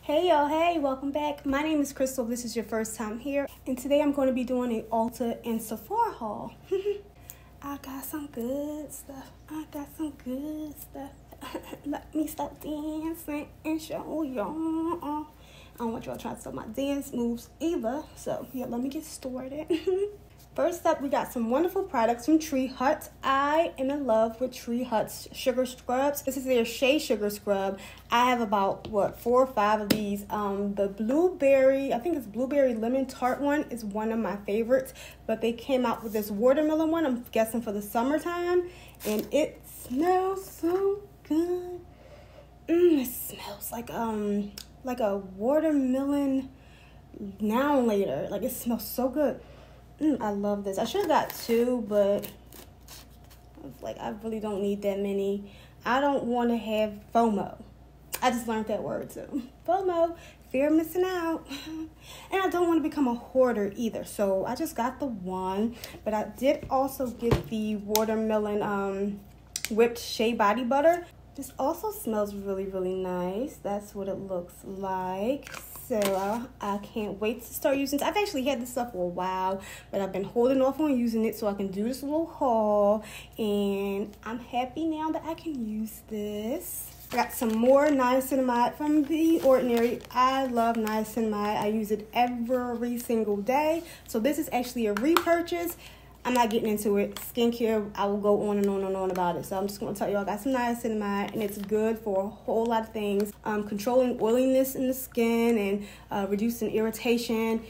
Hey y'all, hey, welcome back. My name is Crystal. This is your first time here. And today I'm going to be doing a Ulta and Sephora haul. I got some good stuff. Let me stop dancing and show y'all. I don't want y'all trying to steal my dance moves either. So yeah, let me get started. First up, we got some wonderful products from Tree Hut. I am in love with Tree Hut's sugar scrubs. This is their Shea Sugar Scrub. I have about, 4 or 5 of these. The blueberry, I think it's blueberry lemon tart one is one of my favorites. But they came out with this watermelon one, I'm guessing for the summertime. And it smells so good. It smells like a watermelon now and later. Like, it smells so good. I love this. I should have got 2, but I really don't need that many. I don't want to have FOMO. I just learned that word too. FOMO, fear of missing out. And I don't want to become a hoarder either. So I just got the one, but I did also get the watermelon whipped shea body butter. This also smells really, really nice. That's what it looks like. So I can't wait to start using it. I've actually had this stuff for a while, but I've been holding off on using it so I can do this little haul. And I'm happy now that I can use this. I got some more niacinamide from The Ordinary. I love niacinamide. I use it every single day. So this is actually a repurchase. I'm not getting into it. Skincare, I will go on and on and on about it. So I'm just going to tell you, I got some niacinamide, and it's good for a whole lot of things. Controlling oiliness in the skin and reducing irritation.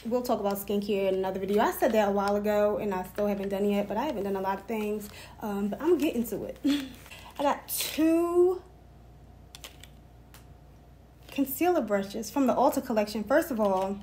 We'll talk about skincare in another video. I said that a while ago, and I still haven't done it yet, but I haven't done a lot of things. But I'm getting to it. I got 2 concealer brushes from the Ulta collection. First of all,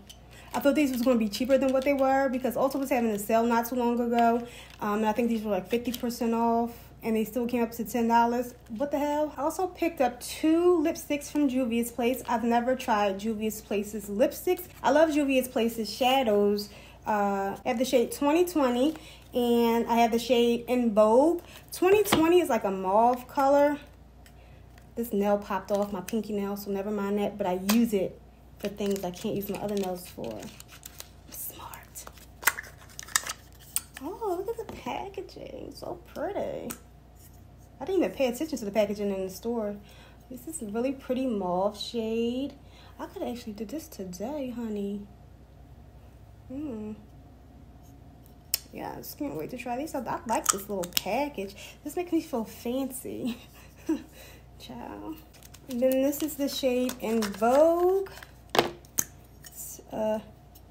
I thought these was going to be cheaper than what they were because Ulta was having a sale not too long ago. And I think these were like 50% off, and they still came up to $10. What the hell? I also picked up 2 lipsticks from Juvia's Place. I've never tried Juvia's Place's lipsticks. I love Juvia's Place's shadows. I have the shade 2020, and I have the shade In Vogue. 2020 is like a mauve color. This nail popped off my pinky nail, so never mind that, but I use it for things I can't use my other nails for. I'm smart. Oh, look at the packaging. So pretty. I didn't even pay attention to the packaging in the store. This is a really pretty mauve shade. I could actually do this today, honey. Yeah, I just can't wait to try these. I like this little package. This makes me feel fancy. Ciao. And then this is the shade In Vogue.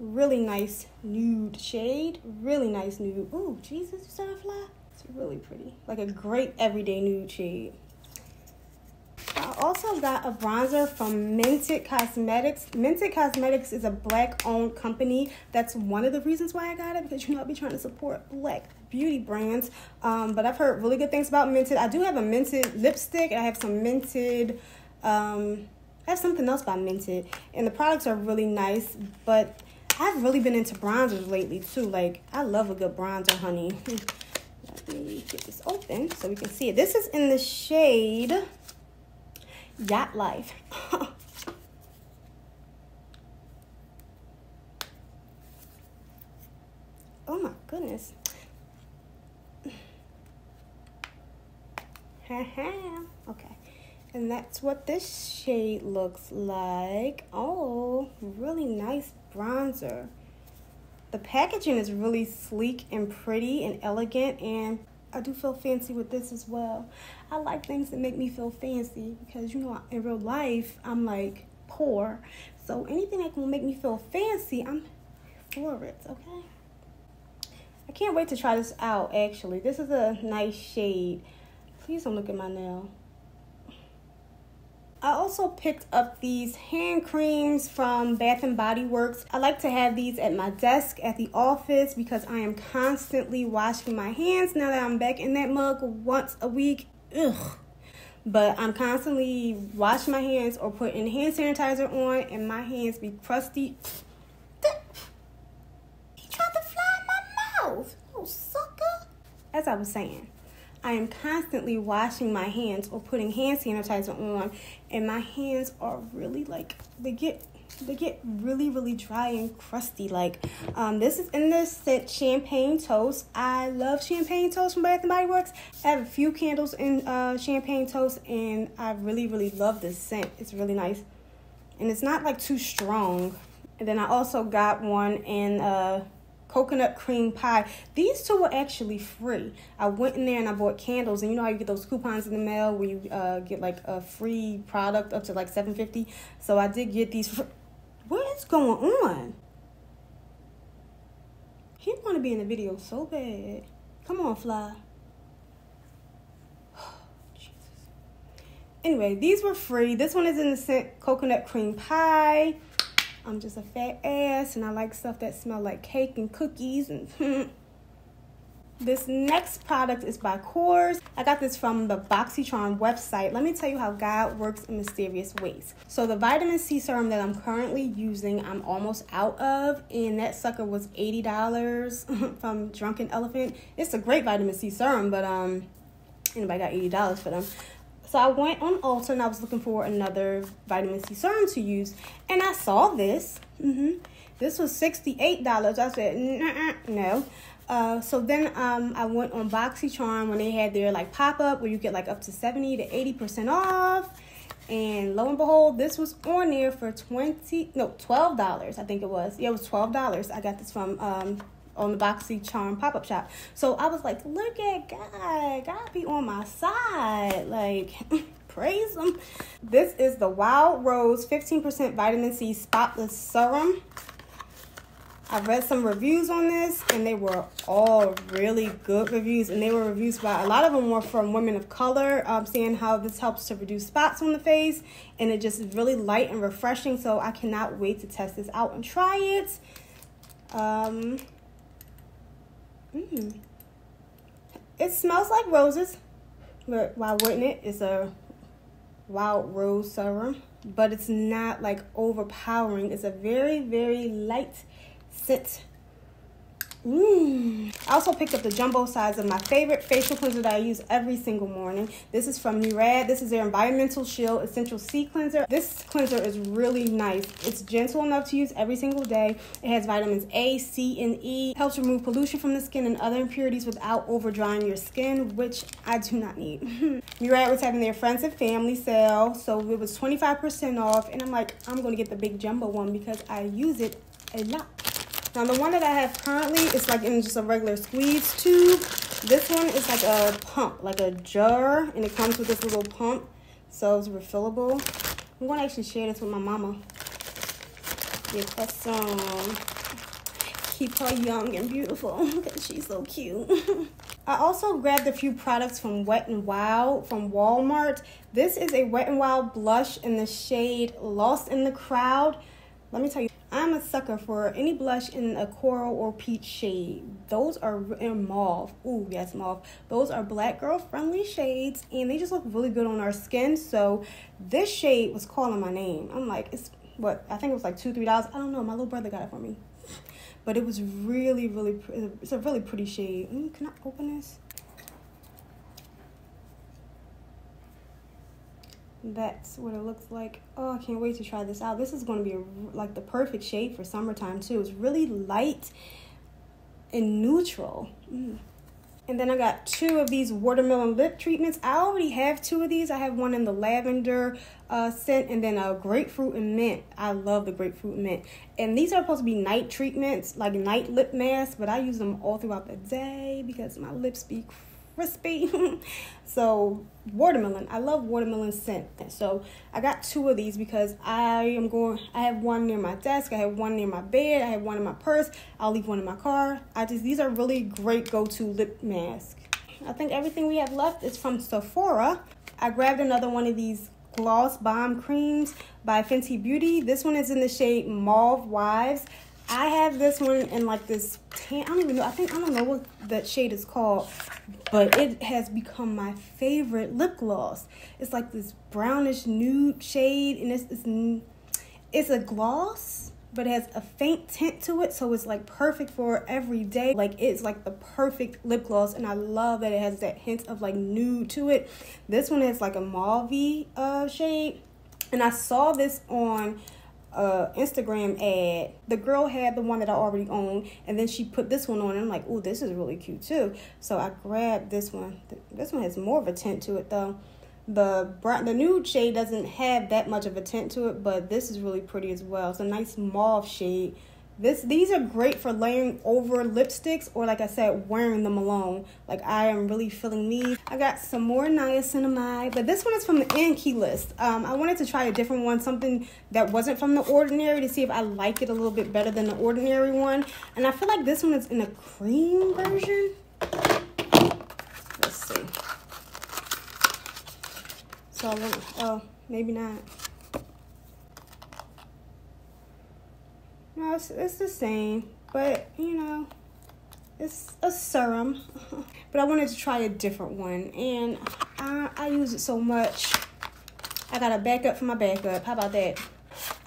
Really nice nude shade. Really nice nude. Ooh, Jesus, you saw it fly? It's really pretty. Like a great everyday nude shade. I also got a bronzer from Mented Cosmetics. Mented Cosmetics is a Black-owned company. That's one of the reasons why I got it, because I'll be trying to support Black beauty brands. But I've heard really good things about Mented. I do have a Mented lipstick. I have some Mented. I have something else by Mented, and the products are really nice, but I've really been into bronzers lately too. Like, I love a good bronzer, honey. Let me get this open so we can see it. This is in the shade Yacht Life. Oh my goodness. Okay. And that's what this shade looks like. Oh, really nice bronzer. The packaging is really sleek and pretty and elegant, and I do feel fancy with this as well. I like things that make me feel fancy because, you know, in real life, I'm like poor. So anything that will make me feel fancy, I'm for it, okay? I can't wait to try this out, actually. This is a nice shade. Please don't look at my nail. I also picked up these hand creams from Bath & Body Works. I like to have these at my desk at the office because I am constantly washing my hands now that I'm back in that mug once a week. Ugh. But I'm constantly washing my hands or putting hand sanitizer on, and my hands be crusty. He tried to fly in my mouth, little sucker. As I was saying, I am constantly washing my hands or putting hand sanitizer on, and my hands are really like, they get really, really dry and crusty. Like, this is in the scent Champagne Toast. I love Champagne Toast from Bath & Body Works. I have a few candles in Champagne Toast, and I really, really love this scent. It's really nice, and it's not like too strong. And then I also got one in coconut cream pie. These two were actually free. I went in there and I bought candles, and you know how you get those coupons in the mail where you get like a free product up to like $7.50. So I did get these. What is going on? He want to be in the video so bad. Come on, Fly. Jesus. Anyway, these were free. This one is in the scent Coconut Cream Pie. I'm just a fat ass, and I like stuff that smell like cake and cookies. And this next product is by Coors. I got this from the BoxyCharm website. Let me tell you how God works in mysterious ways. So the vitamin C serum that I'm currently using, I'm almost out of, and that sucker was $80 from Drunken Elephant. It's a great vitamin C serum, but anybody got $80 for them? So I went on Ulta and I was looking for another vitamin C serum to use, and I saw this. This was $68. I said, no. So then I went on BoxyCharm when they had their like pop-up where you get like up to 70 to 80% off. And lo and behold, this was on there for $12, I think it was. Yeah, it was $12. I got this from on the BoxyCharm pop-up shop. So I was like, look at God. God be on my side. Like, praise him. This is the Wild Rose 15% vitamin C spotless serum. I read some reviews on this, and they were all really good reviews, and they were reviews by, a lot of them were from women of color, saying how this helps to reduce spots on the face, and it just is really light and refreshing. So I cannot wait to test this out and try it. It smells like roses, but why wouldn't it? It's a Wild Rose serum, but it's not like overpowering. It's a very, very light scent. I also picked up the jumbo size of my favorite facial cleanser that I use every single morning. This is from Murad. This is their Environmental Shield Essential C Cleanser. This cleanser is really nice. It's gentle enough to use every single day. It has vitamins A, C, and E. Helps remove pollution from the skin and other impurities without over drying your skin, which I do not need. Murad was having their friends and family sale, so it was 25% off, and I'm like, I'm going to get the big jumbo one because I use it a lot. Now, the one that I have currently is like in just a regular squeeze tube. This one is like a pump, like a jar, and it comes with this little pump, so it's refillable. I'm going to actually share this with my mama. Get her some. Keep her young and beautiful because she's so cute. I also grabbed a few products from Wet n Wild from Walmart. This is a Wet n Wild blush in the shade Lost in the Crowd. Let me tell you, I'm a sucker for any blush in a coral or peach shade. Those are in mauve. Ooh, yes, mauve. Those are black girl friendly shades, and they just look really good on our skin. So this shade was calling my name. I'm like, it's what? I think it was like $2-3. I don't know. My little brother got it for me. But it was really, really, it's a really pretty shade. Can I open this? That's what it looks like. Oh, I can't wait to try this out. This is going to be like the perfect shade for summertime too. It's really light and neutral. And then I got 2 of these watermelon lip treatments. I already have 2 of these. I have one in the lavender scent, and then a grapefruit and mint. I love the grapefruit and mint. And these are supposed to be night treatments, like night lip masks, but I use them all throughout the day because my lips be crispy. So watermelon, I love watermelon scent. So I got 2 of these because I have one near my desk, I have one near my bed, I have one in my purse, I'll leave one in my car. These are really great go-to lip masks. I think everything we have left is from Sephora. I grabbed another one of these Gloss Bomb Creams by Fenty Beauty. This one is in the shade Mauve Wives. I have this one in like this tan, I don't even know, I don't know what that shade is called, but it has become my favorite lip gloss. It's like this brownish nude shade, and it's a gloss, but it has a faint tint to it, so it's like perfect for every day. Like, it's like the perfect lip gloss, and I love that it has that hint of like nude to it. This one is like a mauve-y shade, and I saw this on Instagram ad. The girl had the one that I already own, and then she put this one on, and I'm like, oh, this is really cute too. So I grabbed this one. This one has more of a tint to it though. The nude shade doesn't have that much of a tint to it, but this is really pretty as well. It's a nice mauve shade. These are great for layering over lipsticks, or like I said, wearing them alone. Like, I am really feeling these. I got some more niacinamide, but this one is from the Anki list. I wanted to try a different one, something that wasn't from the ordinary, to see if I like it a little bit better than the ordinary one. And I feel like this one is in a cream version. Let's see. So I want, oh, maybe not. No, it's the same, but you know, it's a serum. But I wanted to try a different one, and I use it so much. I got a backup for my backup. How about that?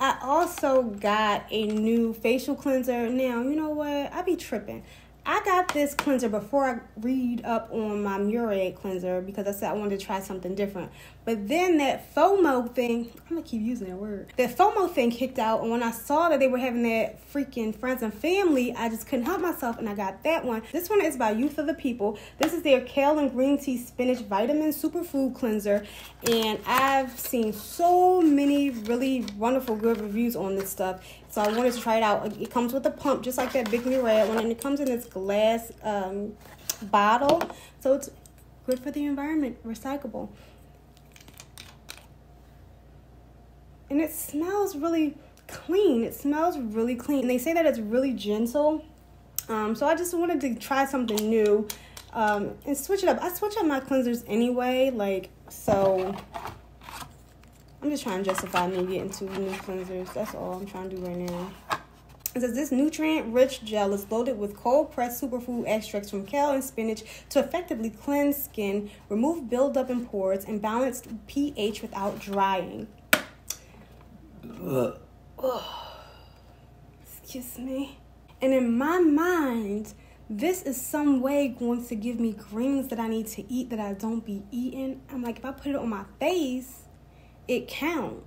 I also got a new facial cleanser. Now, you know what? I be tripping. I got this cleanser before I read up on my Murray cleanser, because I said I wanted to try something different. But then that FOMO thing, I'm going to keep using that word. That FOMO thing kicked out, and when I saw that they were having that freaking friends and family, I just couldn't help myself, and I got that one. This one is by Youth of the People. This is their Kale and Green Tea Spinach Vitamin Superfood Cleanser, and I've seen so many really wonderful, good reviews on this stuff. So I wanted to try it out. It comes with a pump, just like that Big Murray one, and it comes in this glass bottle. So it's good for the environment, recyclable. And it smells really clean. It smells really clean. And they say that it's really gentle. So I just wanted to try something new and switch it up. I switch up my cleansers anyway, like, so I'm just trying to justify me getting 2 new cleansers. That's all I'm trying to do right now. It says this nutrient-rich gel is loaded with cold-pressed superfood extracts from kale and spinach to effectively cleanse skin, remove buildup in pores, and balance pH without drying. Excuse me. And in my mind, this is some way going to give me greens that I need to eat that I don't be eating. I'm like, if I put it on my face, it count.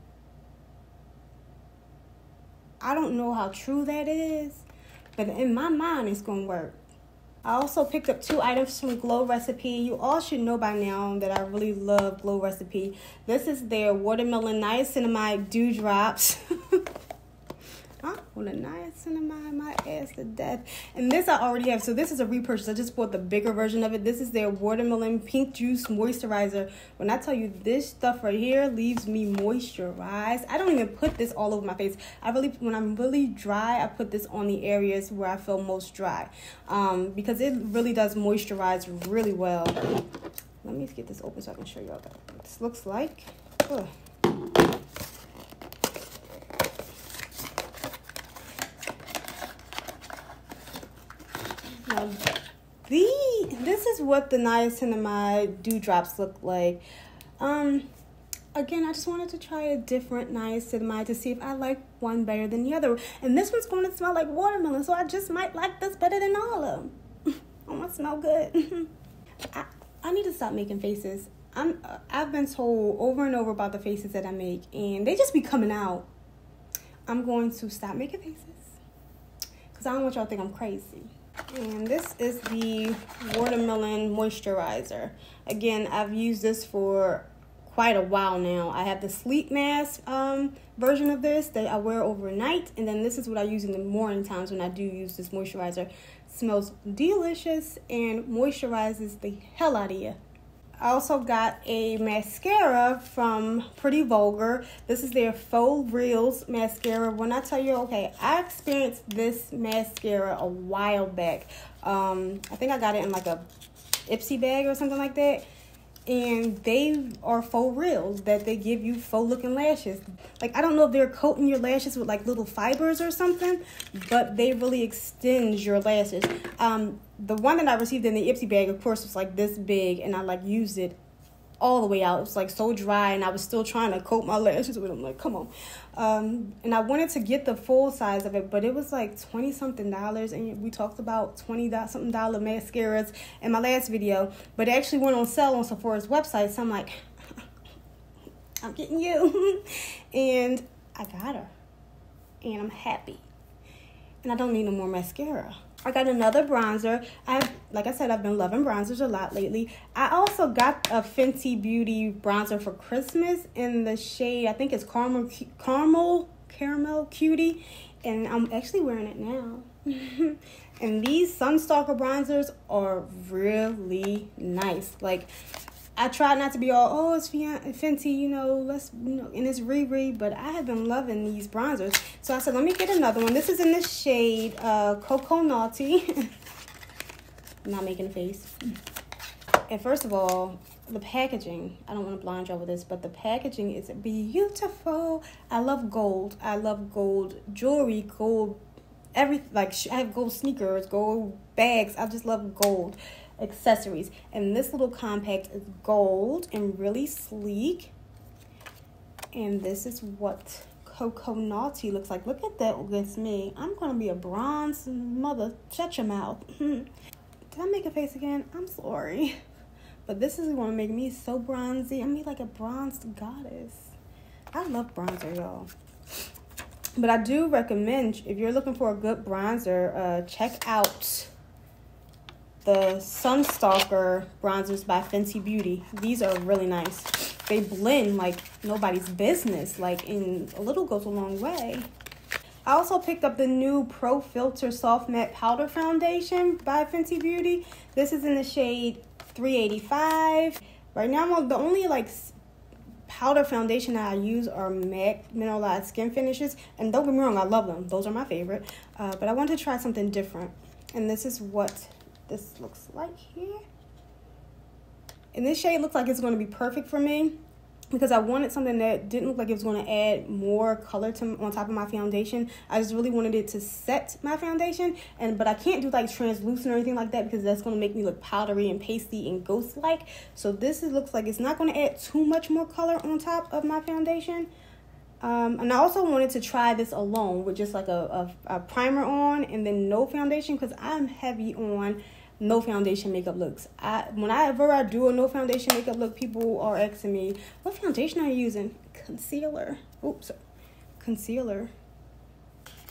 I don't know how true that is, but in my mind, it's going to work. I also picked up 2 items from Glow Recipe. You all should know by now that I really love Glow Recipe. This is their Watermelon Niacinamide Dewdrops. I want to niacinamide my ass to death. And this I already have. So this is a repurchase. I just bought the bigger version of it. This is their Watermelon Pink Juice Moisturizer. When I tell you this stuff right here leaves me moisturized. I don't even put this all over my face. When I'm really dry, I put this on the areas where I feel most dry. Because it really does moisturize really well. Let me get this open so I can show you all what this looks like. Ugh. Now, this is what the niacinamide dewdrops look like. Again, I just wanted to try a different niacinamide to see if I like one better than the other. And this one's going to smell like watermelon, so I just might like this better than all of them. I want to smell good. I need to stop making faces. I've been told over and over about the faces that I make, and they just be coming out. I'm going to stop making faces because I don't want y'all to think I'm crazy. And this is the Watermelon Moisturizer. Again, I've used this for quite a while now. I have the sleep mask version of this that I wear overnight, and then this is what I use in the morning times when I do use this moisturizer. It smells delicious and moisturizes the hell out of you. I also got a mascara from Pretty Vulgar. This is their Faux Reals mascara. When I tell you, okay, I experienced this mascara a while back. I think I got it in like a Ipsy bag or something like that. And they are faux reals that they give you faux looking lashes. Like, I don't know if they're coating your lashes with like little fibers or something, but they really extend your lashes. The one that I received in the Ipsy bag, of course, was like this big, and I like used it all the way out. It was like so dry, and I was still trying to coat my lashes with them. Like, come on. And I wanted to get the full size of it, but it was like $20-something, and we talked about $20-something mascaras in my last video, but it actually went on sale on Sephora's website, so I'm like, I'm getting you. And I got her, and I'm happy, and I don't need no more mascara. I got another bronzer. Like I said, I've been loving bronzers a lot lately. I also got a Fenty Beauty bronzer for Christmas in the shade, I think it's Caramel Cutie. And I'm actually wearing it now. And these Sunstalker bronzers are really nice. Like, I tried not to be all, oh, it's Fenty, and it's Riri, but I have been loving these bronzers. So I said, let me get another one. This is in the shade Cocoa Naughty. Not making a face. And first of all, the packaging, I don't want to blind you with this, but the packaging is beautiful. I love gold. I love gold jewelry, gold, everything. Like, I have gold sneakers, gold bags. I just love gold accessories. And this little compact is gold and really sleek. And this is what Cocoa Naughty looks like. Look at that against me. I'm gonna be a bronze mother. Shut your mouth. Did I make a face again? I'm sorry, but this is gonna make me so bronzy. I'm like a bronzed goddess. I love bronzer, y'all. But I do recommend, if you're looking for a good bronzer, check out the Sunstalker bronzers by Fenty Beauty. These are really nice. They blend like nobody's business. Like, and a little goes a long way. I also picked up the new Pro Filter Soft Matte Powder Foundation by Fenty Beauty. This is in the shade 385. Right now, the only powder foundation that I use are MAC Mineralized Skin Finishes. And don't get me wrong, I love them. Those are my favorite. But I wanted to try something different. And this is what this looks like here. And this shade looks like it's going to be perfect for me, because I wanted something that didn't look like it was going to add more color on top of my foundation. I just really wanted it to set my foundation, but I can't do like translucent or anything like that, because that's going to make me look powdery and pasty and ghost-like. So this looks like it's not going to add too much more color on top of my foundation. And I also wanted to try this alone with just like a primer on and then no foundation, because I'm heavy on no foundation makeup looks. Whenever I do a no foundation makeup look, people are asking me, what foundation are you using? Concealer. Oops, concealer.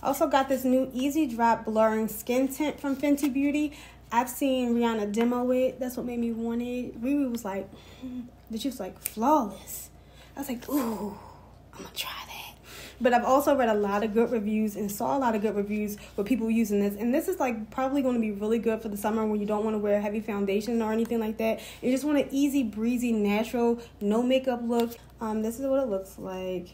I also got this new Easy Drop Blurring Skin Tint from Fenty Beauty. I've seen Rihanna demo it. That's what made me want it. Riri was like, she was like, flawless. I was like, ooh, I'm gonna try that. But I've also read a lot of good reviews and saw a lot of good reviews with people using this. And this is like probably going to be really good for the summer when you don't want to wear heavy foundation or anything like that. You just want an easy, breezy, natural, no makeup look. This is what it looks like.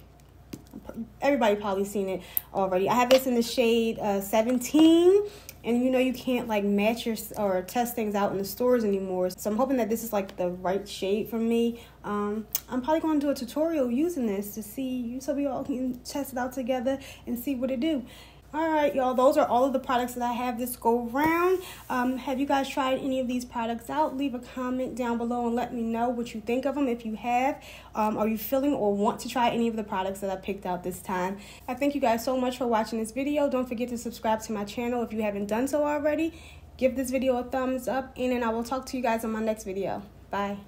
Everybody probably seen it already. I have this in the shade 17. And you can't like match or test things out in the stores anymore. So I'm hoping that this is like the right shade for me. I'm probably going to do a tutorial using this to see, so we all can test it out together and see what it do. All right, y'all, those are all of the products that I have this go round. Have you guys tried any of these products out? Leave a comment down below and let me know what you think of them if you have. Are you feeling or want to try any of the products that I picked out this time? I thank you guys so much for watching this video. Don't forget to subscribe to my channel if you haven't done so already. Give this video a thumbs up, and then I will talk to you guys in my next video. Bye.